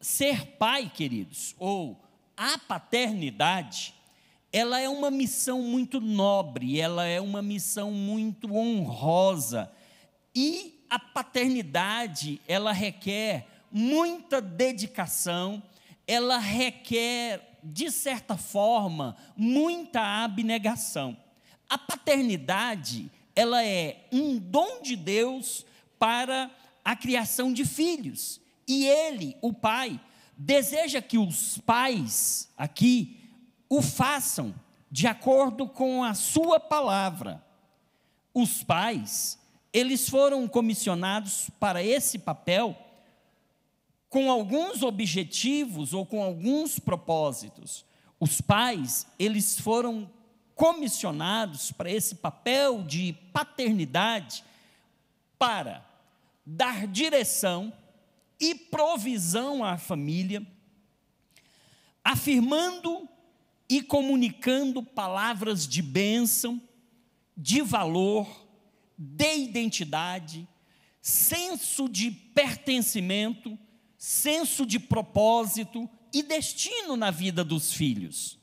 ser pai, queridos, ou a paternidade, ela é uma missão muito nobre, ela é uma missão muito honrosa, e a paternidade, ela requer muita dedicação, ela requer, de certa forma, muita abnegação. A paternidade, ela é um dom de Deus para a criação de filhos, e Ele, o Pai, deseja que os pais aqui o façam de acordo com a sua palavra. Os pais, eles foram comissionados para esse papel com alguns objetivos ou com alguns propósitos. Os pais, eles foram comissionados para esse papel de paternidade para dar direção e provisão à família, afirmando e comunicando palavras de bênção, de valor, de identidade, senso de pertencimento, senso de propósito e destino na vida dos filhos.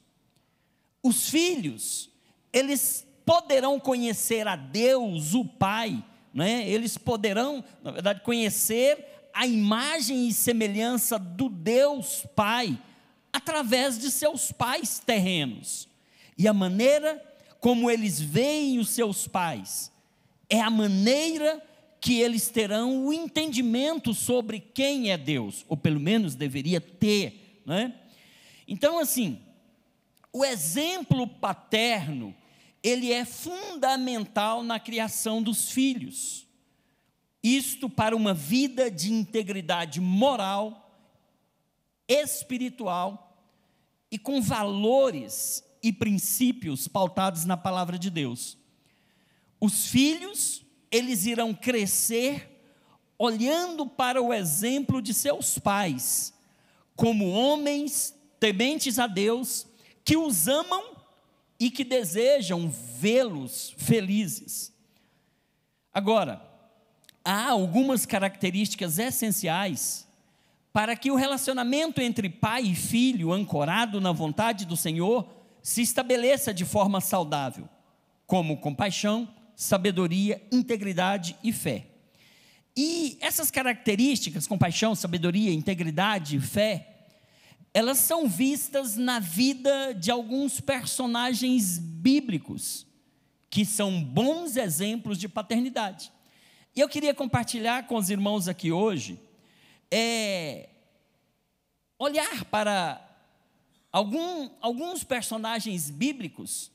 Os filhos, eles poderão conhecer a Deus, o Pai, né? Eles poderão, na verdade, conhecer a imagem e semelhança do Deus Pai, através de seus pais terrenos. E a maneira como eles veem os seus pais, é a maneira que eles terão o entendimento sobre quem é Deus, ou pelo menos deveria ter, né? Então, assim, o exemplo paterno, ele é fundamental na criação dos filhos. Isto para uma vida de integridade moral, espiritual e com valores e princípios pautados na palavra de Deus. Os filhos, eles irão crescer olhando para o exemplo de seus pais, como homens tementes a Deus, que os amam e que desejam vê-los felizes. Agora, há algumas características essenciais para que o relacionamento entre pai e filho, ancorado na vontade do Senhor, se estabeleça de forma saudável, como compaixão, sabedoria, integridade e fé. E essas características, compaixão, sabedoria, integridade e fé, elas são vistas na vida de alguns personagens bíblicos, que são bons exemplos de paternidade. E eu queria compartilhar com os irmãos aqui hoje, olhar para alguns personagens bíblicos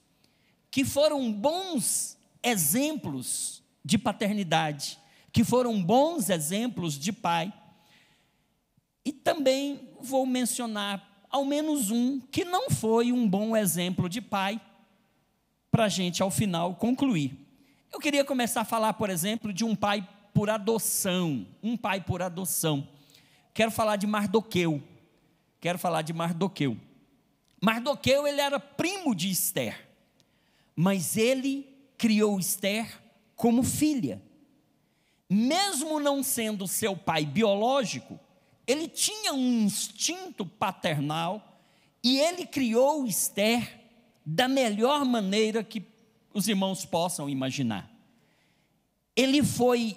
que foram bons exemplos de paternidade, que foram bons exemplos de pai, e também vou mencionar ao menos um que não foi um bom exemplo de pai, para a gente ao final concluir. Eu queria começar a falar, por exemplo, de um pai por adoção, Quero falar de Mardoqueu. Mardoqueu, ele era primo de Ester, mas ele criou Ester como filha. Mesmo não sendo seu pai biológico, ele tinha um instinto paternal e ele criou Ester da melhor maneira que os irmãos possam imaginar. Ele foi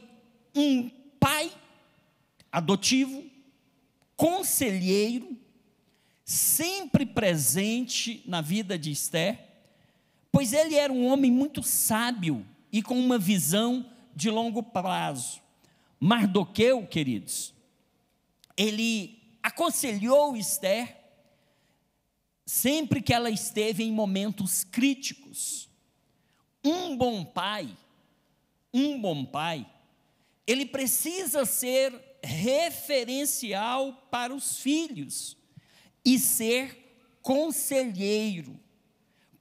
um pai adotivo, conselheiro, sempre presente na vida de Ester, pois ele era um homem muito sábio e com uma visão de longo prazo. Mardoqueu, queridos, ele aconselhou Ester sempre que ela esteve em momentos críticos. Um bom pai, ele precisa ser referencial para os filhos e ser conselheiro,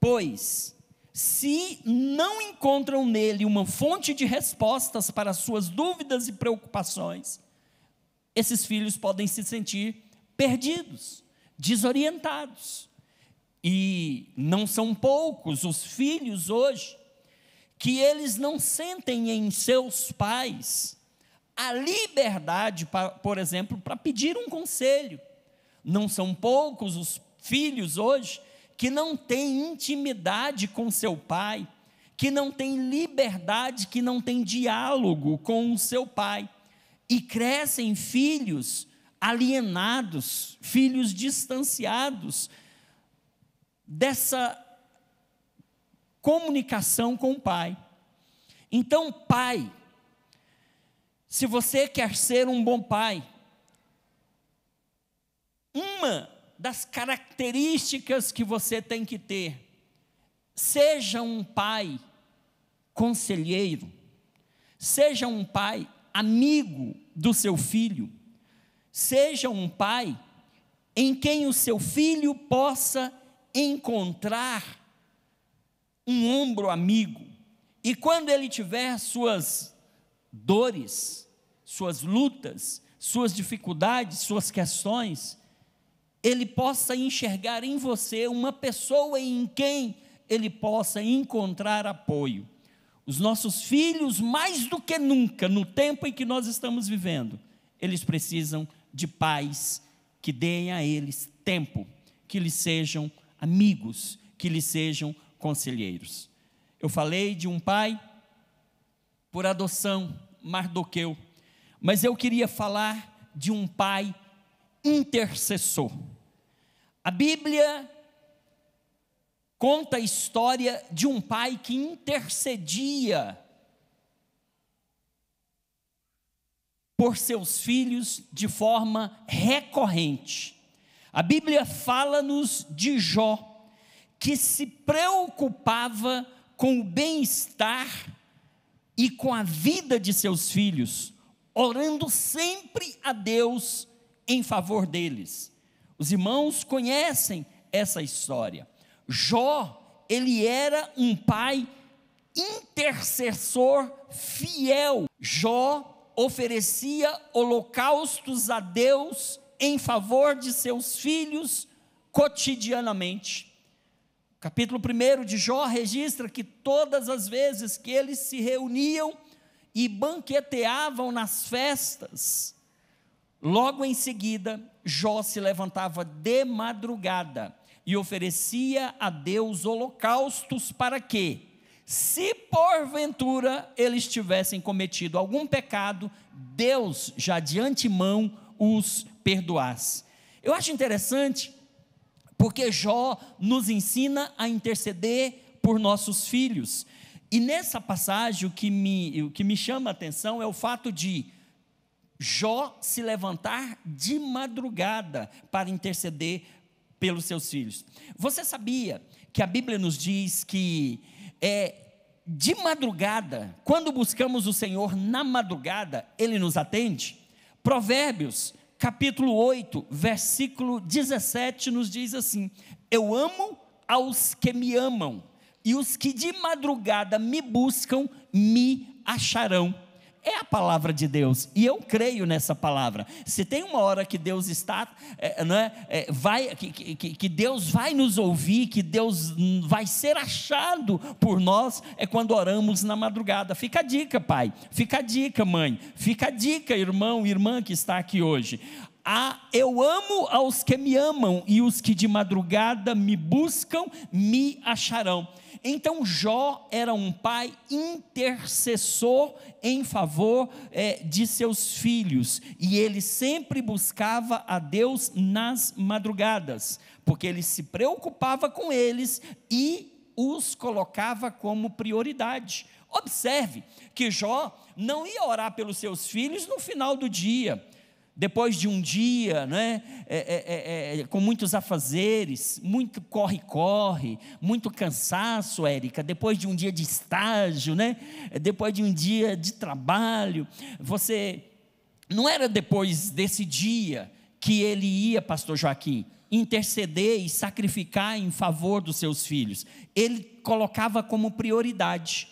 pois se não encontram nele uma fonte de respostas para as suas dúvidas e preocupações, esses filhos podem se sentir perdidos, desorientados. E não são poucos os filhos hoje que eles não sentem em seus pais a liberdade, por exemplo, para pedir um conselho, Não são poucos os filhos hoje que não têm intimidade com seu pai, que não têm liberdade, que não têm diálogo com o seu pai, e crescem filhos alienados, filhos distanciados dessa comunicação com o pai. Então, pai, se você quer ser um bom pai, uma das características que você tem que ter, seja um pai conselheiro, seja um pai amigo do seu filho, seja um pai em quem o seu filho possa encontrar um ombro amigo, e quando ele tiver suas dores, suas lutas, suas dificuldades, suas questões, ele possa enxergar em você uma pessoa em quem ele possa encontrar apoio. Os nossos filhos, mais do que nunca, no tempo em que nós estamos vivendo, eles precisam de pais que deem a eles tempo, que lhes sejam amigos, que lhes sejam conselheiros. Eu falei de um pai por adoção, Mardoqueu, mas eu queria falar de um pai intercessor. A Bíblia conta a história de um pai que intercedia por seus filhos de forma recorrente. A Bíblia fala-nos de Jó, que se preocupava com o bem-estar e com a vida de seus filhos, orando sempre a Deus em favor deles. Os irmãos conhecem essa história. Jó, ele era um pai intercessor fiel. Jó oferecia holocaustos a Deus em favor de seus filhos cotidianamente. O capítulo 1 de Jó registra que todas as vezes que eles se reuniam e banqueteavam nas festas, logo em seguida, Jó se levantava de madrugada e oferecia a Deus holocaustos para que, se porventura eles tivessem cometido algum pecado, Deus já de antemão os perdoasse. Eu acho interessante, porque Jó nos ensina a interceder por nossos filhos. E nessa passagem, o que me chama a atenção é o fato de Jó se levantar de madrugada para interceder pelos seus filhos. Você sabia que a Bíblia nos diz que de madrugada, quando buscamos o Senhor na madrugada, Ele nos atende? Provérbios, capítulo 8, versículo 17, nos diz assim: eu amo aos que me amam, e os que de madrugada me buscam, me acharão. É a palavra de Deus, e eu creio nessa palavra. Se tem uma hora que Deus está, que Deus vai nos ouvir, que Deus vai ser achado por nós, é quando oramos na madrugada. Fica a dica, pai, fica a dica, mãe, fica a dica, irmão e irmã que está aqui hoje. Eu amo aos que me amam, e os que de madrugada me buscam, me acharão. Então Jó era um pai intercessor em favor de seus filhos, e ele sempre buscava a Deus nas madrugadas, porque ele se preocupava com eles e os colocava como prioridade. Observe que Jó não ia orar pelos seus filhos no final do dia, depois de um dia, com muitos afazeres, muito corre-corre, muito cansaço, Érica, depois de um dia de estágio, depois de um dia de trabalho, não era depois desse dia que ele ia, pastor Joaquim, interceder e sacrificar em favor dos seus filhos. Ele colocava como prioridade,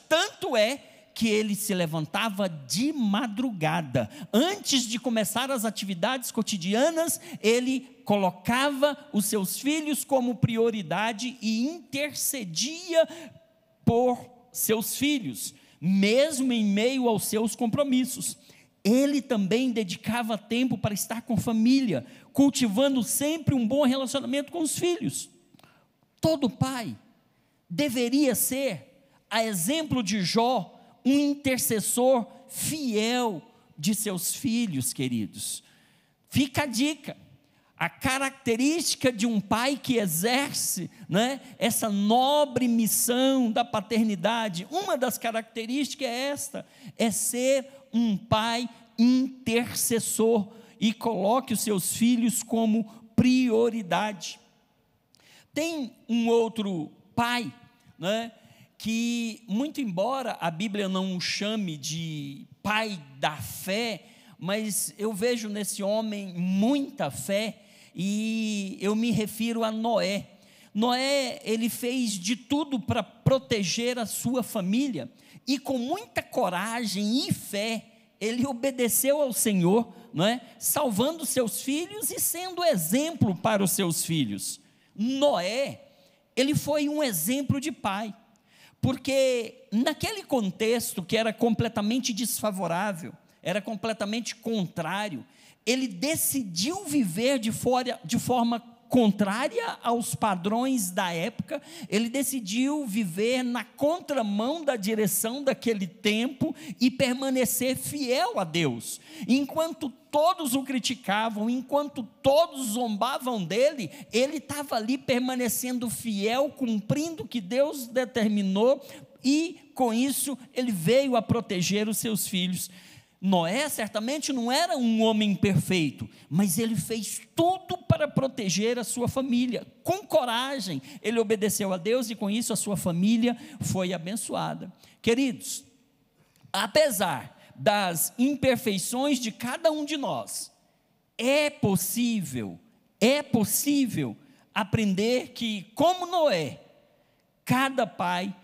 tanto é que ele se levantava de madrugada, antes de começar as atividades cotidianas, ele colocava os seus filhos como prioridade e intercedia por seus filhos, mesmo em meio aos seus compromissos. ele também dedicava tempo para estar com a família, cultivando sempre um bom relacionamento com os filhos. Todo pai deveria ser, a exemplo de Jó, um intercessor fiel de seus filhos, queridos. Fica a dica. A característica de um pai que exerce, né, essa nobre missão da paternidade, uma das características é esta: é ser um pai intercessor e coloque os seus filhos como prioridade. Tem um outro pai, né, que, muito embora a Bíblia não o chame de pai da fé, mas eu vejo nesse homem muita fé, e eu me refiro a Noé. Noé, ele fez de tudo para proteger a sua família, e com muita coragem e fé, ele obedeceu ao Senhor, não é? Salvando seus filhos e sendo exemplo para os seus filhos. Noé, ele foi um exemplo de pai, porque naquele contexto que era completamente desfavorável, era completamente contrário, ele decidiu viver de forma contrária aos padrões da época, ele decidiu viver na contramão da direção daquele tempo e permanecer fiel a Deus. Enquanto todos o criticavam, enquanto todos zombavam dele, ele estava ali permanecendo fiel, cumprindo o que Deus determinou, e com isso ele veio a proteger os seus filhos. Noé certamente não era um homem perfeito, mas ele fez tudo para proteger a sua família. Com coragem, ele obedeceu a Deus e com isso a sua família foi abençoada. Queridos, apesar das imperfeições de cada um de nós, é possível aprender que, como Noé, cada pai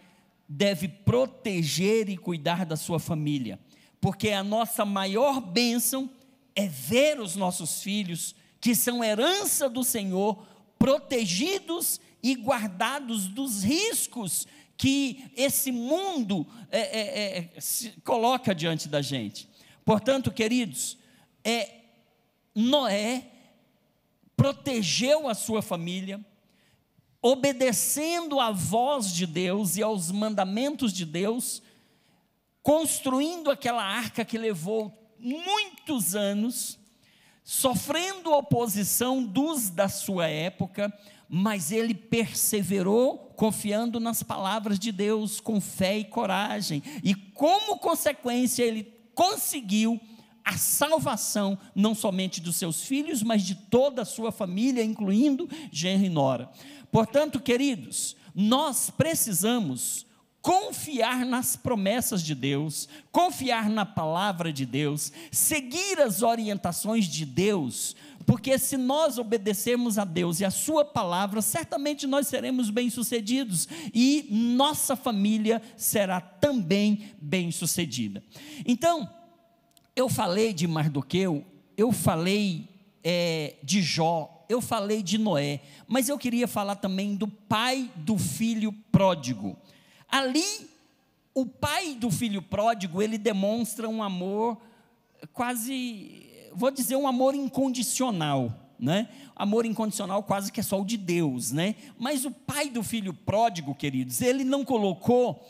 deve proteger e cuidar da sua família, porque a nossa maior bênção é ver os nossos filhos, que são herança do Senhor, protegidos e guardados dos riscos que esse mundo se coloca diante da gente. Portanto, queridos, Noé protegeu a sua família, obedecendo à voz de Deus e aos mandamentos de Deus, construindo aquela arca que levou muitos anos, sofrendo oposição dos da sua época, mas ele perseverou, confiando nas palavras de Deus, com fé e coragem, e como consequência ele conseguiu a salvação, não somente dos seus filhos, mas de toda a sua família, incluindo genro e nora. Portanto, queridos, nós precisamos confiar nas promessas de Deus, confiar na palavra de Deus, seguir as orientações de Deus, porque se nós obedecermos a Deus e a sua palavra, certamente nós seremos bem-sucedidos e nossa família será também bem-sucedida. Então, eu falei de Mardoqueu, eu falei de Jó, eu falei de Noé, mas eu queria falar também do pai do filho pródigo. Ali, o pai do filho pródigo, ele demonstra um amor quase, vou dizer, um amor incondicional, né? Amor incondicional quase que é só o de Deus, né? Mas o pai do filho pródigo, queridos, ele não colocou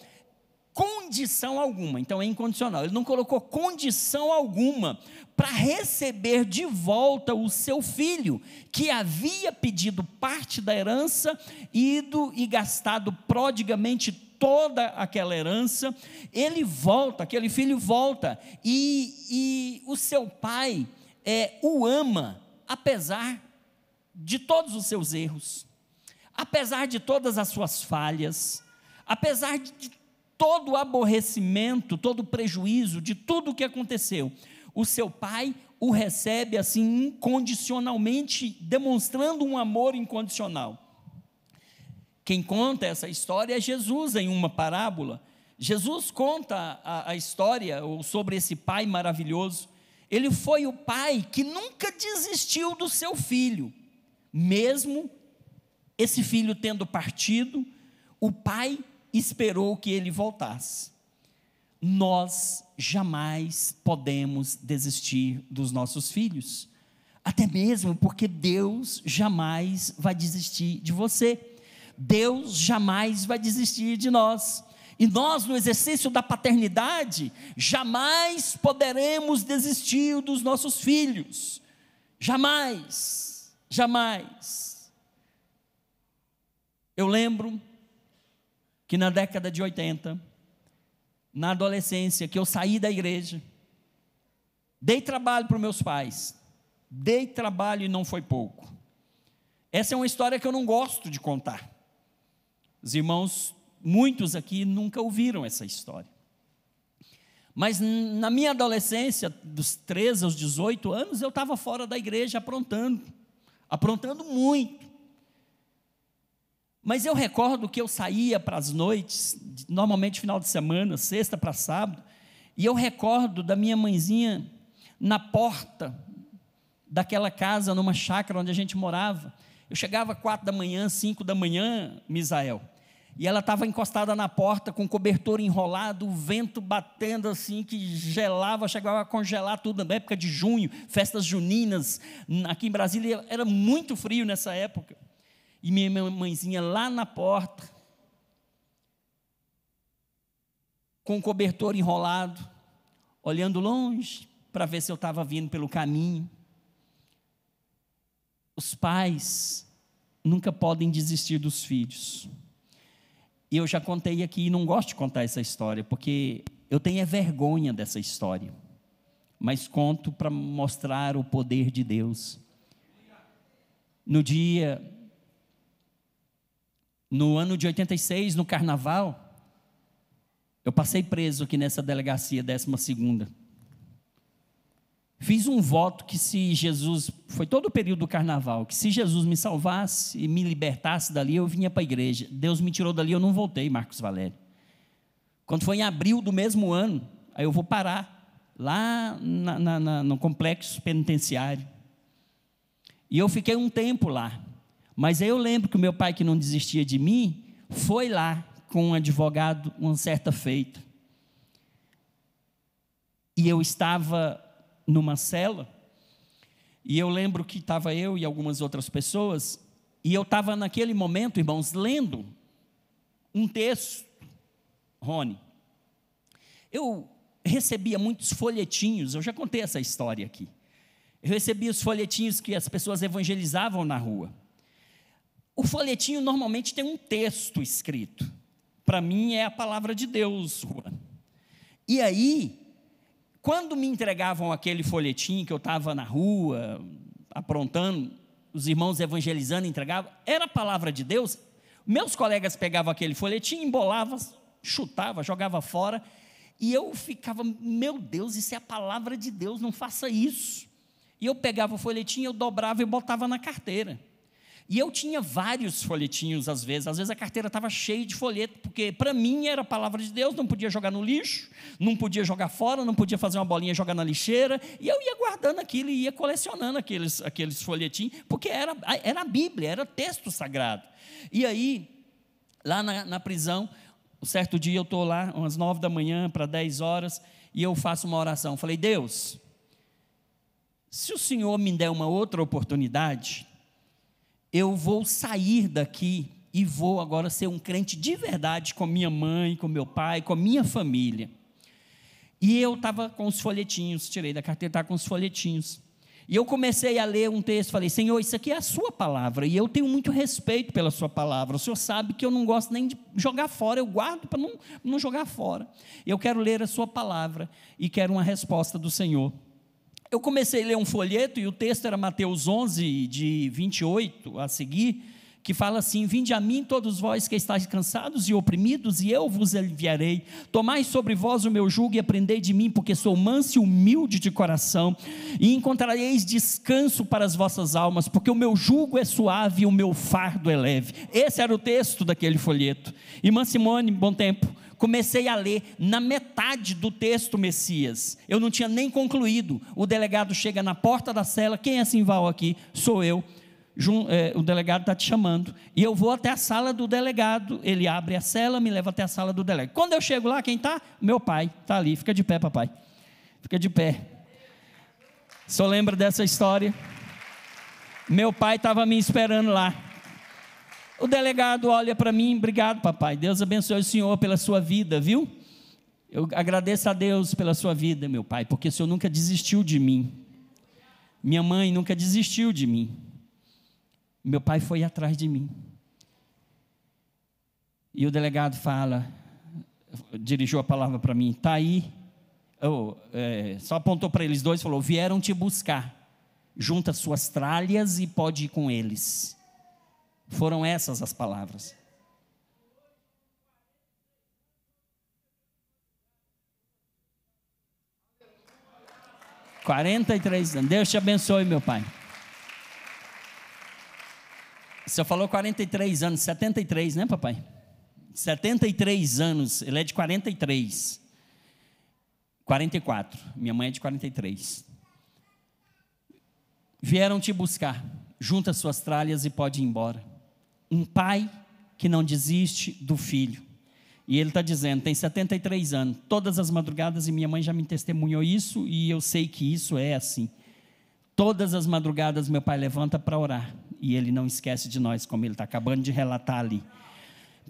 condição alguma, então é incondicional, ele não colocou condição alguma para receber de volta o seu filho, que havia pedido parte da herança, ido e gastado prodigamente toda aquela herança. Ele volta, aquele filho volta, e o seu pai o ama, apesar de todos os seus erros, apesar de todas as suas falhas, apesar de todo o aborrecimento, todo o prejuízo, de tudo o que aconteceu. O seu pai o recebe assim incondicionalmente, demonstrando um amor incondicional. Quem conta essa história é Jesus, em uma parábola. Jesus conta a história sobre esse pai maravilhoso. Ele foi o pai que nunca desistiu do seu filho, mesmo esse filho tendo partido, o pai esperou que ele voltasse. nós jamais podemos desistir dos nossos filhos, até mesmo porque Deus jamais vai desistir de você, Deus jamais vai desistir de nós, e nós, no exercício da paternidade, jamais poderemos desistir dos nossos filhos, jamais, jamais. Eu lembro que na década de 80, na adolescência, que eu saí da igreja, dei trabalho para os meus pais, dei trabalho e não foi pouco. Essa é uma história que eu não gosto de contar. Os irmãos, muitos aqui nunca ouviram essa história. Mas na minha adolescência, dos 13 aos 18 anos, eu estava fora da igreja aprontando muito. Mas eu recordo que eu saía para as noites, normalmente final de semana, sexta para sábado, e eu recordo da minha mãezinha na porta daquela casa, numa chácara onde a gente morava. Eu chegava 4 da manhã, 5 da manhã, Misael, e ela estava encostada na porta com o cobertor enrolado, o vento batendo assim, que gelava, chegava a congelar tudo, na época de junho, festas juninas, aqui em Brasília era muito frio nessa época, e minha mãezinha lá na porta, com o cobertor enrolado, olhando longe, para ver se eu estava vindo pelo caminho. Os pais nunca podem desistir dos filhos. E eu já contei aqui, e não gosto de contar essa história, porque eu tenho vergonha dessa história, mas conto para mostrar o poder de Deus. No ano de 86, no carnaval, eu passei preso aqui nessa delegacia 12ª. Fiz um voto que se Jesus, foi todo o período do carnaval, que se Jesus me salvasse e me libertasse dali, eu vinha para a igreja. Deus me tirou dali, eu não voltei, Marcos Valério. Quando foi em abril do mesmo ano, aí eu vou parar, lá no complexo penitenciário. E eu fiquei um tempo lá. Mas aí eu lembro que o meu pai, que não desistia de mim, foi lá com um advogado, uma certa feita. E eu estava numa cela, e eu lembro que estava eu e algumas outras pessoas, e eu estava naquele momento, irmãos, lendo um texto, Rony. Eu recebia muitos folhetinhos, eu já contei essa história aqui. Eu recebia os folhetinhos que as pessoas evangelizavam na rua. O folhetinho normalmente tem um texto escrito. Para mim é a palavra de Deus, Juan. E aí, quando me entregavam aquele folhetim que eu estava na rua, aprontando, os irmãos evangelizando, entregavam, era a palavra de Deus. Meus colegas pegavam aquele folhetim, embolavam, chutavam, jogavam fora, e eu ficava, meu Deus, isso é a palavra de Deus, não faça isso. E eu pegava o folhetim, eu dobrava e botava na carteira. E eu tinha vários folhetinhos às vezes a carteira estava cheia de folheto, porque para mim era a palavra de Deus, não podia jogar no lixo, não podia jogar fora, não podia fazer uma bolinha e jogar na lixeira, e eu ia guardando aquilo e ia colecionando aqueles folhetinhos, porque era a Bíblia, era texto sagrado. E aí, lá na prisão, um certo dia eu estou lá, umas 9 da manhã para 10 horas, e eu faço uma oração, falei, Deus, se o Senhor me der uma outra oportunidade, eu vou sair daqui e vou agora ser um crente de verdade com minha mãe, com meu pai, com minha família. E eu estava com os folhetinhos, tirei da carteira, estava com os folhetinhos. E eu comecei a ler um texto, falei, Senhor, isso aqui é a sua palavra, e eu tenho muito respeito pela sua palavra. O Senhor sabe que eu não gosto nem de jogar fora, eu guardo para não jogar fora. Eu quero ler a sua palavra e quero uma resposta do Senhor. Eu comecei a ler um folheto, e o texto era Mateus 11, de 28 a seguir, que fala assim, vinde a mim todos vós que estáis cansados e oprimidos, e eu vos aliviarei. Tomai sobre vós o meu jugo e aprendei de mim, porque sou manso e humilde de coração, e encontrareis descanso para as vossas almas, porque o meu jugo é suave e o meu fardo é leve. Esse era o texto daquele folheto. Irmã Simone, bom tempo, comecei a ler, na metade do texto Messias, eu não tinha nem concluído, o delegado chega na porta da cela, quem é Simval aqui? Sou eu. o delegado está te chamando. E eu vou até a sala do delegado, ele abre a cela, me leva até a sala do delegado. Quando eu chego lá, quem está? Meu pai, está ali, fica de pé, papai. Fica de pé. Só lembra dessa história? Meu pai estava me esperando lá. O delegado olha para mim, obrigado, papai, Deus abençoe o senhor pela sua vida, viu? Eu agradeço a Deus pela sua vida, meu pai, porque o senhor nunca desistiu de mim. Minha mãe nunca desistiu de mim. Meu pai foi atrás de mim. E o delegado dirigiu a palavra para mim, está aí, só apontou para eles dois e falou, vieram te buscar, junta suas tralhas e pode ir com eles. Foram essas as palavras. – 43 anos, Deus te abençoe, meu pai. O senhor falou 43 anos, 73, né, papai? 73 anos, ele é de 43. 44, minha mãe é de 43. Vieram te buscar, junta suas tralhas e pode ir embora. Um pai que não desiste do filho. E ele está dizendo, tem 73 anos, todas as madrugadas, e minha mãe já me testemunhou isso, e eu sei que isso é assim. Todas as madrugadas meu pai levanta para orar, e ele não esquece de nós, como ele está acabando de relatar ali.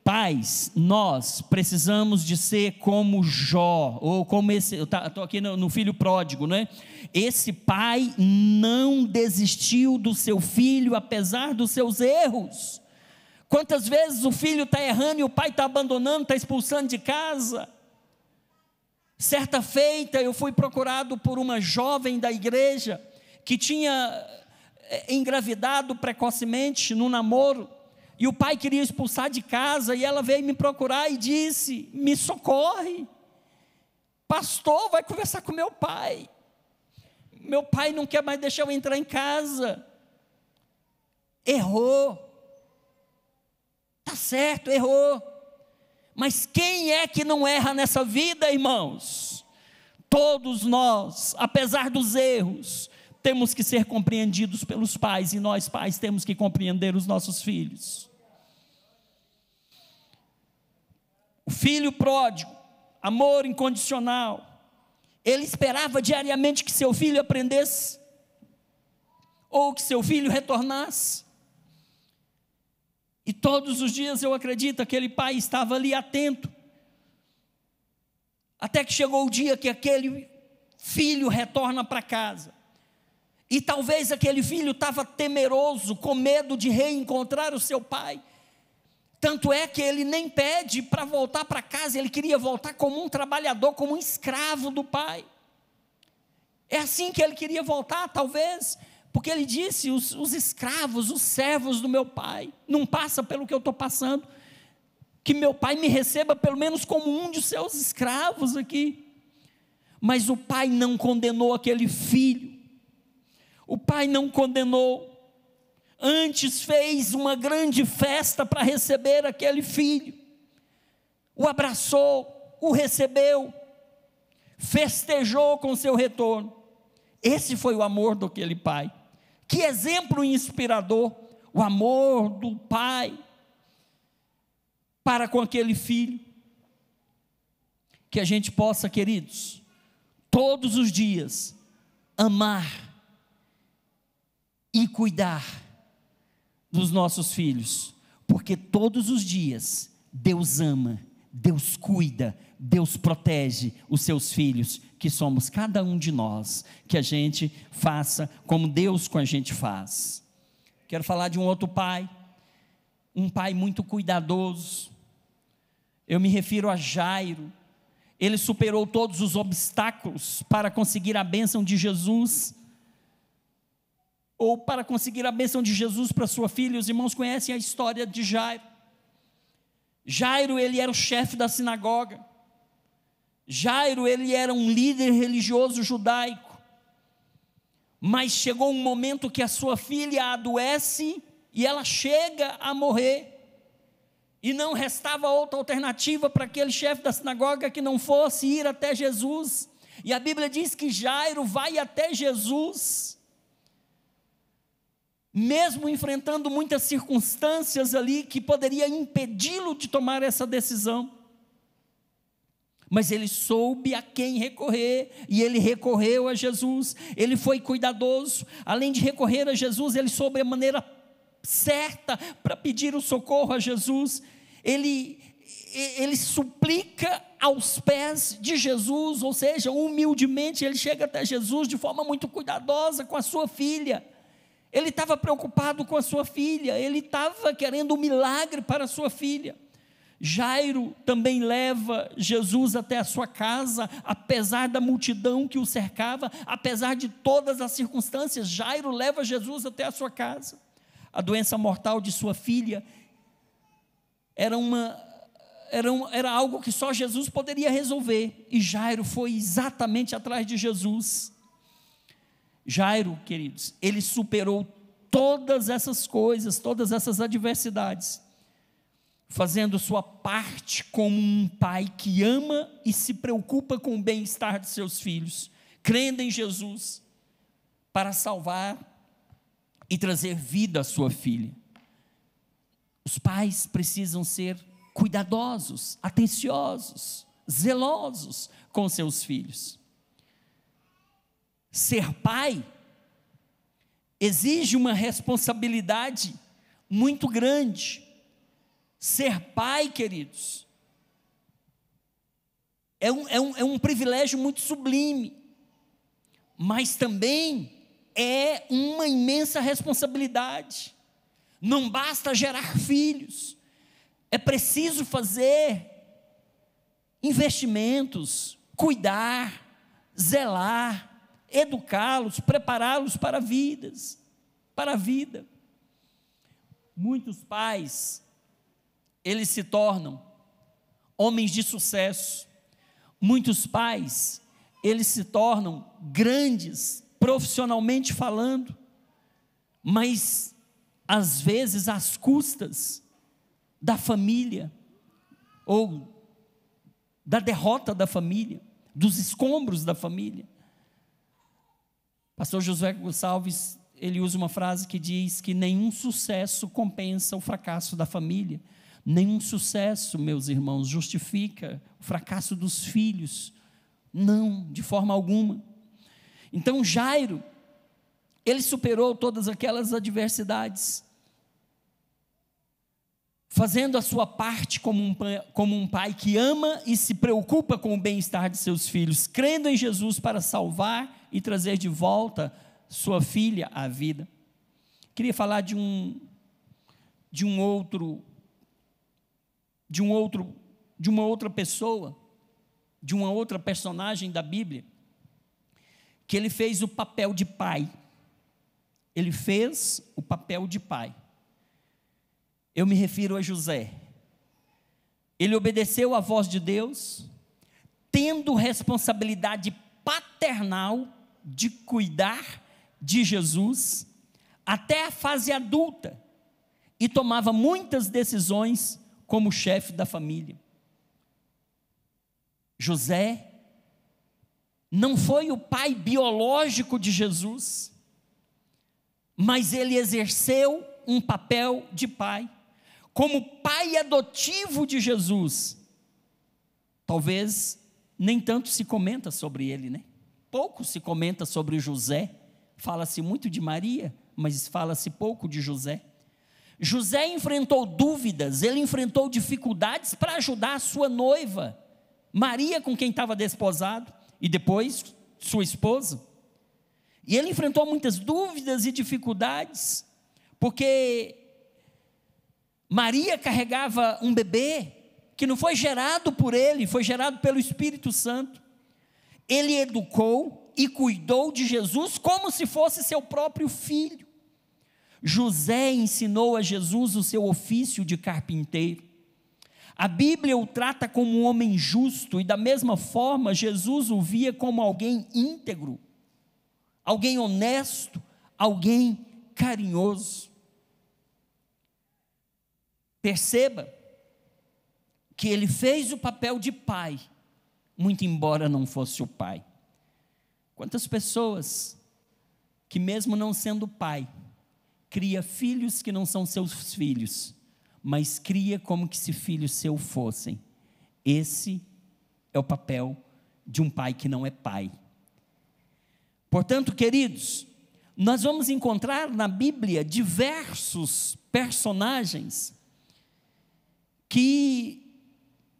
Pais, nós precisamos de ser como Jó, ou como esse, eu estou aqui no filho pródigo, né? Esse pai não desistiu do seu filho, apesar dos seus erros. Quantas vezes o filho está errando e o pai está abandonando, está expulsando de casa? Certa feita eu fui procurado por uma jovem da igreja, que tinha engravidado precocemente no namoro, e o pai queria expulsar de casa, e ela veio me procurar e disse, me socorre, pastor, vai conversar com meu pai não quer mais deixar eu entrar em casa, errou, está certo, errou, mas quem é que não erra nessa vida, irmãos? Todos nós, apesar dos erros, temos que ser compreendidos pelos pais, e nós pais temos que compreender os nossos filhos. O filho pródigo, amor incondicional, ele esperava diariamente que seu filho aprendesse, ou que seu filho retornasse, e todos os dias eu acredito, aquele pai estava ali atento, até que chegou o dia que aquele filho retorna para casa, e talvez aquele filho estava temeroso, com medo de reencontrar o seu pai, tanto é que ele nem pede para voltar para casa, ele queria voltar como um trabalhador, como um escravo do pai, é assim que ele queria voltar, talvez, porque ele disse, os escravos, os servos do meu pai, não passa pelo que eu estou passando, que meu pai me receba pelo menos como um de seus escravos aqui, mas o pai não condenou aquele filho, o pai não condenou, antes fez uma grande festa para receber aquele filho, o abraçou, o recebeu, festejou com seu retorno. Esse foi o amor daquele pai. Que exemplo inspirador, o amor do pai para com aquele filho. Que a gente possa, queridos, todos os dias amar e cuidar dos nossos filhos, porque todos os dias Deus ama, Deus cuida, Deus protege os seus filhos, que somos cada um de nós, que a gente faça como Deus com a gente faz. Quero falar de um outro pai, um pai muito cuidadoso, eu me refiro a Jairo. Ele superou todos os obstáculos para conseguir a bênção de Jesus, ou para conseguir a bênção de Jesus para sua filha. Os irmãos conhecem a história de Jairo. Jairo, ele era o chefe da sinagoga. Jairo, ele era um líder religioso judaico. Mas chegou um momento que a sua filha adoece e ela chega a morrer. E não restava outra alternativa para aquele chefe da sinagoga que não fosse ir até Jesus. E a Bíblia diz que Jairo vai até Jesus. mesmo enfrentando muitas circunstâncias ali que poderia impedi-lo de tomar essa decisão. Mas ele soube a quem recorrer, e ele recorreu a Jesus. Ele foi cuidadoso, além de recorrer a Jesus, ele soube a maneira certa para pedir o socorro a Jesus. Ele suplica aos pés de Jesus, ou seja, humildemente ele chega até Jesus de forma muito cuidadosa com a sua filha. Ele estava preocupado com a sua filha, ele estava querendo um milagre para a sua filha. Jairo também leva Jesus até a sua casa, apesar da multidão que o cercava, apesar de todas as circunstâncias, Jairo leva Jesus até a sua casa. A doença mortal de sua filha era algo que só Jesus poderia resolver, e Jairo foi exatamente atrás de Jesus. Jairo, queridos, ele superou todas essas coisas, todas essas adversidades, fazendo sua parte como um pai que ama e se preocupa com o bem-estar de seus filhos, crendo em Jesus para salvar e trazer vida à sua filha. Os pais precisam ser cuidadosos, atenciosos, zelosos com seus filhos. Ser pai exige uma responsabilidade muito grande. Ser pai, queridos, é um privilégio muito sublime, mas também é uma imensa responsabilidade. Não basta gerar filhos, é preciso fazer investimentos, cuidar, zelar, educá-los, prepará-los para a vida. Muitos pais, eles se tornam homens de sucesso. Muitos pais, eles se tornam grandes, profissionalmente falando, mas às vezes às custas da família, ou da derrota da família, dos escombros da família. Pastor Josué Gonçalves, ele usa uma frase que diz que nenhum sucesso compensa o fracasso da família. Nenhum sucesso, meus irmãos, justifica o fracasso dos filhos. Não, de forma alguma. Então Jairo, ele superou todas aquelas adversidades, fazendo a sua parte como um pai que ama e se preocupa com o bem-estar de seus filhos, crendo em Jesus para salvar e trazer de volta sua filha à vida. Queria falar de uma outra pessoa, de uma outra personagem da Bíblia, que ele fez o papel de pai. Ele fez o papel de pai. Eu me refiro a José. Ele obedeceu à voz de Deus, tendo responsabilidade paternal de cuidar de Jesus até a fase adulta, e tomava muitas decisões como chefe da família. José não foi o pai biológico de Jesus, mas ele exerceu um papel de pai. Como pai adotivo de Jesus, talvez nem tanto se comenta sobre ele, né? Pouco se comenta sobre José. Fala-se muito de Maria, mas fala-se pouco de José. José enfrentou dúvidas, ele enfrentou dificuldades para ajudar a sua noiva, Maria, com quem estava desposado, e depois sua esposa. E ele enfrentou muitas dúvidas e dificuldades, porque Maria carregava um bebê que não foi gerado por ele, foi gerado pelo Espírito Santo. Ele educou e cuidou de Jesus como se fosse seu próprio filho. José ensinou a Jesus o seu ofício de carpinteiro. A Bíblia o trata como um homem justo, e da mesma forma Jesus o via como alguém íntegro, alguém honesto, alguém carinhoso. Perceba que ele fez o papel de pai, muito embora não fosse o pai. Quantas pessoas que, mesmo não sendo pai, cria filhos que não são seus filhos, mas cria como que se filhos seus fossem. Esse é o papel de um pai que não é pai. Portanto, queridos, nós vamos encontrar na Bíblia diversos personagens que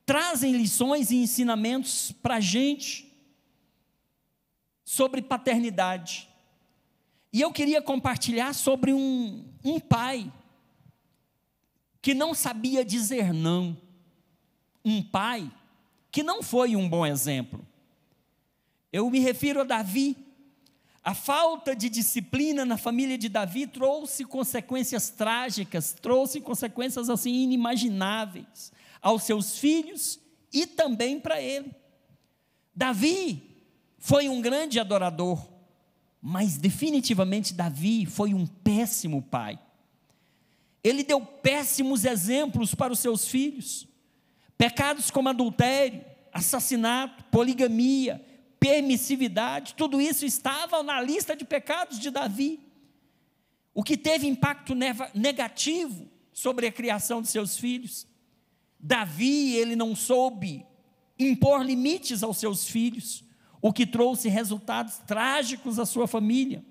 trazem lições e ensinamentos para a gente sobre paternidade. E eu queria compartilhar sobre um pai que não sabia dizer não, um pai que não foi um bom exemplo. Eu me refiro a Davi. A falta de disciplina na família de Davi trouxe consequências trágicas, trouxe consequências assim inimagináveis aos seus filhos e também para ele. Davi foi um grande adorador, mas definitivamente Davi foi um péssimo pai. Ele deu péssimos exemplos para os seus filhos. Pecados como adultério, assassinato, poligamia, permissividade, tudo isso estava na lista de pecados de Davi. O que teve impacto negativo sobre a criação de seus filhos. Davi, ele não soube impor limites aos seus filhos, o que trouxe resultados trágicos à sua família,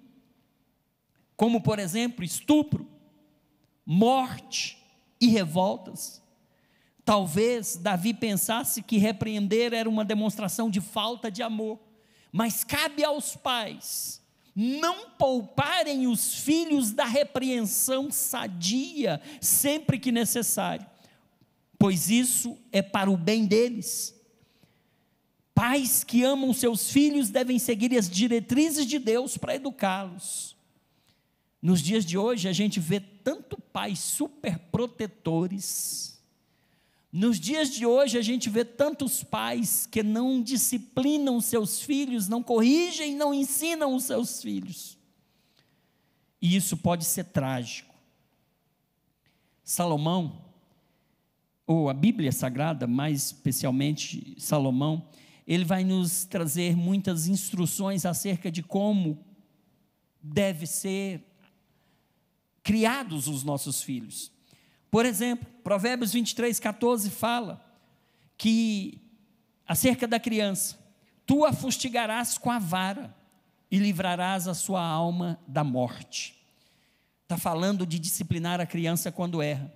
como, por exemplo, estupro, morte e revoltas. Talvez Davi pensasse que repreender era uma demonstração de falta de amor, mas cabe aos pais não pouparem os filhos da repreensão sadia, sempre que necessário, pois isso é para o bem deles. Pais que amam seus filhos devem seguir as diretrizes de Deus para educá-los. Nos dias de hoje a gente vê tanto pais superprotetores. Nos dias de hoje a gente vê tantos pais que não disciplinam seus filhos, não corrigem, não ensinam os seus filhos. E isso pode ser trágico. Salomão, ou a Bíblia Sagrada, mais especialmente Salomão, ele vai nos trazer muitas instruções acerca de como deve ser criados os nossos filhos. Por exemplo, Provérbios 23:14 fala que, acerca da criança, tu a fustigarás com a vara e livrarás a sua alma da morte. Está falando de disciplinar a criança quando erra.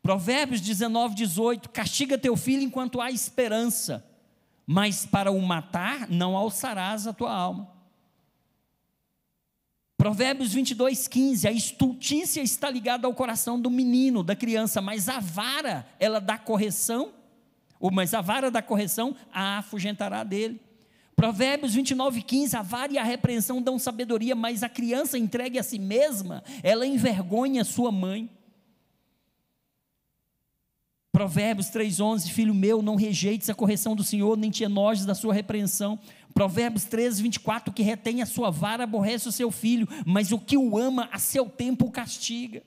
Provérbios 19:18, castiga teu filho enquanto há esperança, mas para o matar não alçarás a tua alma. Provérbios 22:15, a estultícia está ligada ao coração do menino, da criança, mas a vara, ela dá correção, mas a vara da correção a afugentará dele. Provérbios 29:15, a vara e a repreensão dão sabedoria, mas a criança entregue a si mesma, ela envergonha sua mãe. Provérbios 3:11, filho meu, não rejeites a correção do Senhor, nem te enojes da sua repreensão. Provérbios 13:24, que retém a sua vara aborrece o seu filho, mas o que o ama a seu tempo o castiga.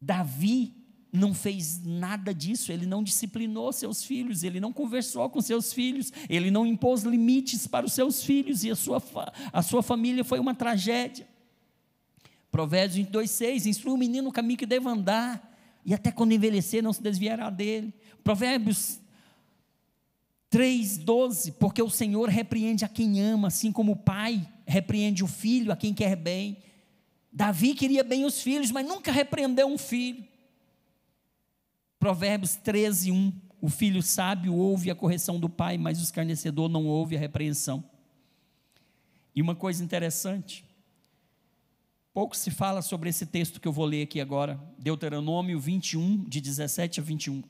Davi não fez nada disso, ele não disciplinou seus filhos, ele não conversou com seus filhos, ele não impôs limites para os seus filhos, e a sua família foi uma tragédia. Provérbios 22:6, instrui o menino no caminho que deve andar, e até quando envelhecer não se desviará dele. Provérbios 3:12, porque o Senhor repreende a quem ama, assim como o pai repreende o filho a quem quer bem. Davi queria bem os filhos, mas nunca repreendeu um filho. Provérbios 13:1, o filho sábio ouve a correção do pai, mas o escarnecedor não ouve a repreensão. E uma coisa interessante, pouco se fala sobre esse texto que eu vou ler aqui agora, Deuteronômio 21, de 17 a 21.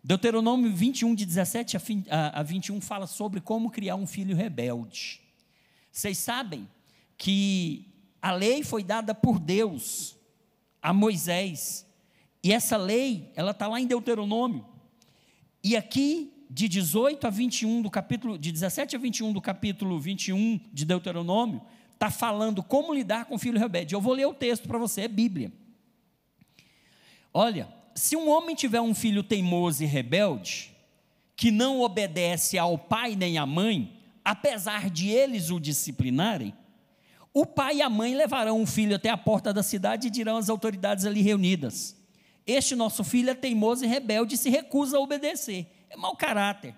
Deuteronômio 21, de 17 a 21, fala sobre como criar um filho rebelde. Vocês sabem que a lei foi dada por Deus a Moisés, e essa lei, ela está lá em Deuteronômio, e aqui, de 18 a 21 do capítulo, de 17 a 21 do capítulo 21 de Deuteronômio, está falando como lidar com o filho rebelde. Eu vou ler o texto para você, é Bíblia. Olha, se um homem tiver um filho teimoso e rebelde, que não obedece ao pai nem à mãe, apesar de eles o disciplinarem, O pai e a mãe levarão o filho até a porta da cidade e dirão às autoridades ali reunidas: este nosso filho é teimoso e rebelde e se recusa a obedecer, é mau caráter.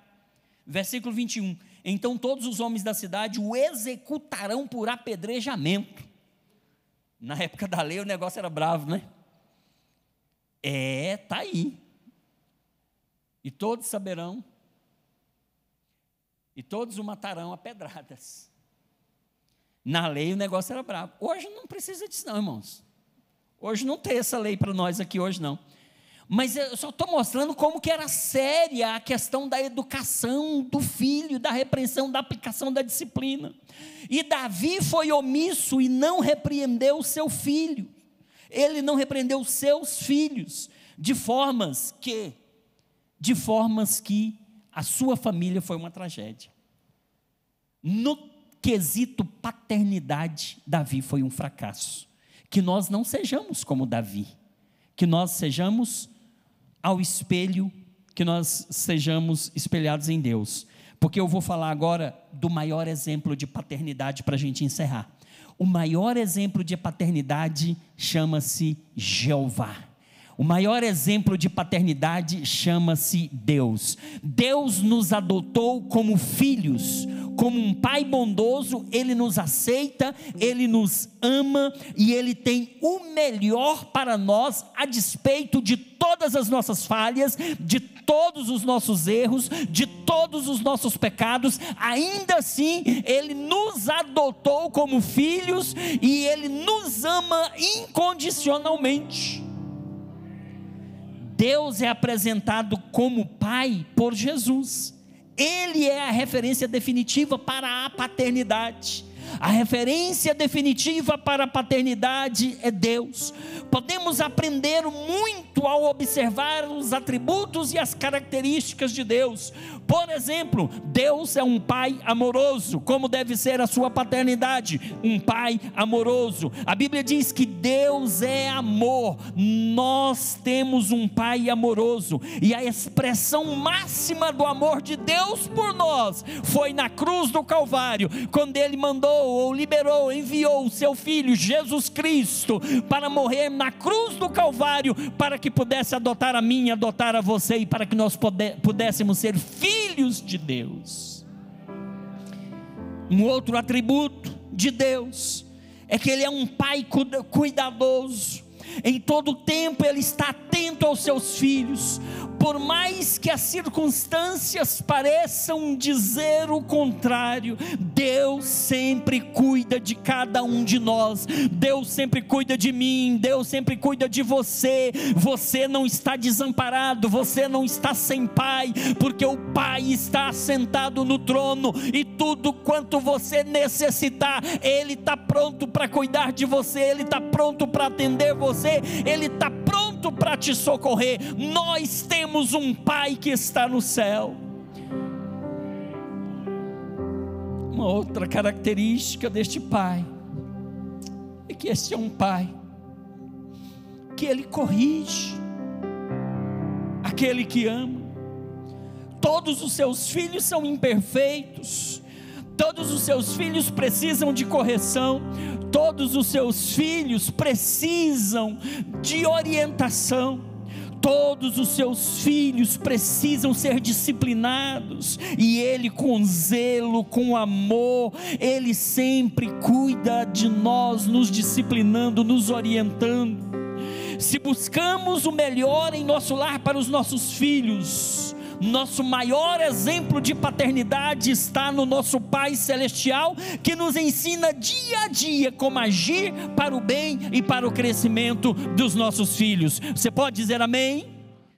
Versículo 21, então todos os homens da cidade o executarão por apedrejamento. Na época da lei o negócio era bravo, né? Está aí. E todos saberão, e todos o matarão a pedradas. Na lei o negócio era bravo. Hoje não precisa disso não, irmãos. Hoje não tem essa lei para nós aqui hoje não. Mas eu só estou mostrando como que era séria a questão da educação do filho, da repreensão, da aplicação da disciplina. E Davi foi omisso e não repreendeu o seu filho. Ele não repreendeu os seus filhos, de formas que a sua família foi uma tragédia. No quesito paternidade, Davi foi um fracasso. Que nós não sejamos como Davi, que nós sejamos ao espelho, que nós sejamos espelhados em Deus. Porque eu vou falar agora do maior exemplo de paternidade para a gente encerrar. O maior exemplo de paternidade chama-se Jeová. O maior exemplo de paternidade chama-se Deus. Deus nos adotou como filhos, como um pai bondoso. Ele nos aceita, Ele nos ama e Ele tem o melhor para nós, a despeito de todas as nossas falhas, de todos os nossos erros, de todos os nossos pecados. Ainda assim Ele nos adotou como filhos e Ele nos ama incondicionalmente. Deus é apresentado como Pai por Jesus. Ele é a referência definitiva para a paternidade. A referência definitiva para a paternidade é Deus. Podemos aprender muito ao observar os atributos e as características de Deus. Por exemplo, Deus é um pai amoroso. Como deve ser a sua paternidade? Um pai amoroso. A Bíblia diz que Deus é amor. Nós temos um pai amoroso. E a expressão máxima do amor de Deus por nós foi na cruz do Calvário, quando Ele mandou ou liberou, enviou o seu Filho Jesus Cristo para morrer na cruz do Calvário, para que pudesse adotar a mim, adotar a você, e para que nós pudéssemos ser filhos de Deus. Um outro atributo de Deus é que Ele é um pai cuidadoso. Em todo tempo Ele está atento aos seus filhos, por mais que as circunstâncias pareçam dizer o contrário. Deus sempre cuida de cada um de nós. Deus sempre cuida de mim. Deus sempre cuida de você. Você não está desamparado, você não está sem pai, porque o Pai está assentado no trono, e tudo quanto você necessitar, Ele está pronto para cuidar de você. Ele está pronto para atender você. Ele está pronto para te socorrer. Nós temos um Pai que está no céu. Uma outra característica deste Pai é que este é um Pai que Ele corrige aquele que ama. Todos os seus filhos são imperfeitos, todos os seus filhos precisam de correção, todos os seus filhos precisam de orientação, todos os seus filhos precisam ser disciplinados, e Ele, com zelo, com amor, Ele sempre cuida de nós, nos disciplinando, nos orientando. Se buscamos o melhor em nosso lar para os nossos filhos, nosso maior exemplo de paternidade está no nosso Pai Celestial, que nos ensina dia a dia como agir para o bem e para o crescimento dos nossos filhos. Você pode dizer amém?